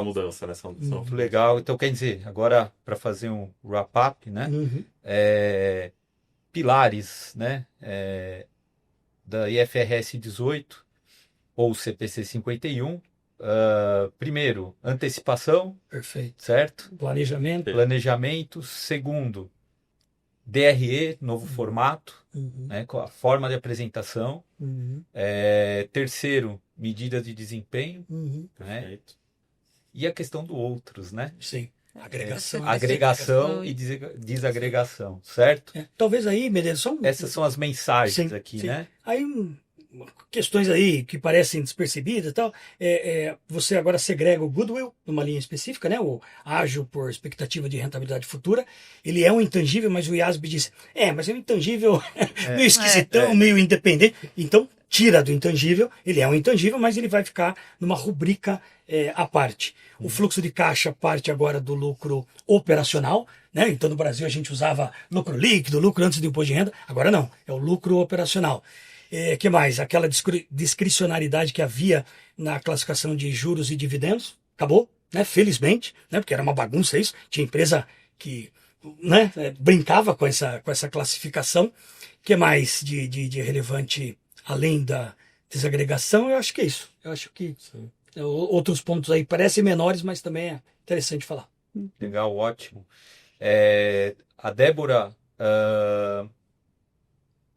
mudança, né? Muito legal. Então, quer dizer, agora para fazer um wrap-up, né? Pilares, né? Da IFRS 18 ou CPC 51. Primeiro, antecipação. Perfeito. Certo? Planejamento. Segundo, DRE, novo formato, né, com a forma de apresentação. Terceiro, medidas de desempenho. Né? E a questão do outros, né? Sim. Agregação e desagregação, certo? Talvez aí, Medeiros, essas são as mensagens sim, aqui, sim. Né? Aí, questões aí que parecem despercebidas e tal, você agora segrega o goodwill numa linha específica, né? O ágil por expectativa de rentabilidade futura. Ele é um intangível, mas o IASB diz, mas é um intangível meio esquisitão, meio independente. Então, tira do intangível, ele é um intangível, mas ele vai ficar numa rubrica à parte. O fluxo de caixa parte agora do lucro operacional, né? Então no Brasil a gente usava lucro líquido, lucro antes do imposto de renda, agora não, é o lucro operacional. Que mais? Aquela discricionariedade que havia na classificação de juros e dividendos, acabou, né? Felizmente, né? Porque era uma bagunça isso, tinha empresa que, né? Brincava com essa classificação. Que mais de relevante além da desagregação? Eu acho que é isso. Eu acho que outros pontos aí parecem menores, mas também é interessante falar. Legal, ótimo. A Débora,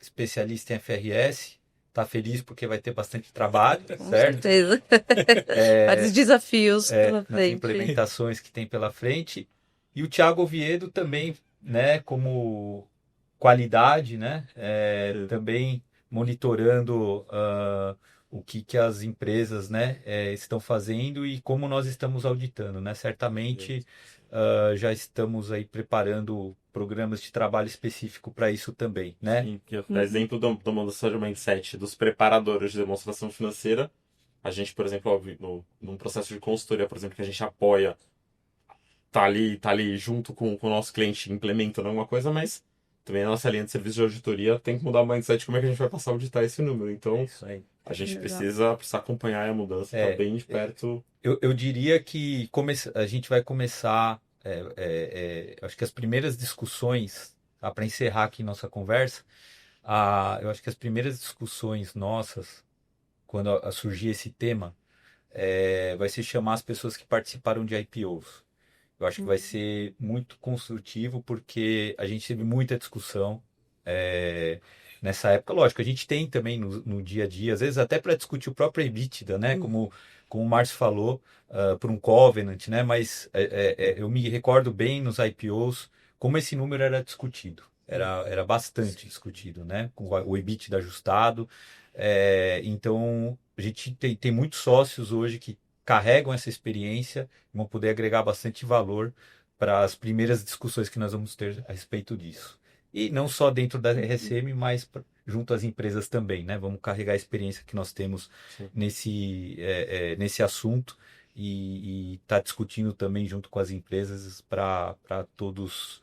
especialista em FRS, está feliz porque vai ter bastante trabalho, Com certo? certeza. Vários desafios pela nas frente. implementações que tem pela frente. E o Thiago Oviedo também, né, como qualidade, né, também monitorando o que as empresas, né, estão fazendo e como nós estamos auditando, né? Certamente já estamos aí preparando programas de trabalho específico para isso também, né? Sim, exemplo do mudança de mindset dos preparadores de demonstração financeira, a gente, por exemplo, num processo de consultoria, por exemplo, que a gente apoia tá ali junto com o nosso cliente implementando alguma coisa, mas também a nossa linha de serviço de auditoria tem que mudar o mindset de como é que a gente vai passar a auditar esse número. Então, Isso aí. a gente Exato. precisa acompanhar a mudança, tá bem de perto. Eu diria que a gente vai começar, acho que as primeiras discussões, para encerrar aqui nossa conversa, eu acho que as primeiras discussões nossas, quando surgir esse tema, vai ser chamar as pessoas que participaram de IPOs. Eu acho que vai ser muito construtivo, porque a gente teve muita discussão nessa época. Lógico, a gente tem também no dia a dia, às vezes até para discutir o próprio EBITDA, né? Como o Márcio falou, por um covenant, né? Mas eu me recordo bem nos IPOs como esse número era discutido. Era bastante discutido, né? Com o EBITDA ajustado. Então, a gente tem muitos sócios hoje que carregam essa experiência e vão poder agregar bastante valor para as primeiras discussões que nós vamos ter a respeito disso. E não só dentro da RSM, mas junto às empresas também, né? Vamos carregar a experiência que nós temos nesse assunto e tá discutindo também junto com as empresas para todos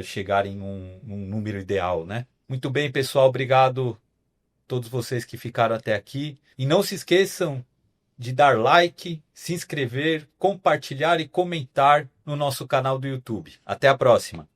chegarem num número ideal, né? Muito bem, pessoal, obrigado a todos vocês que ficaram até aqui. E não se esqueçam de dar like, se inscrever, compartilhar e comentar no nosso canal do YouTube. Até a próxima!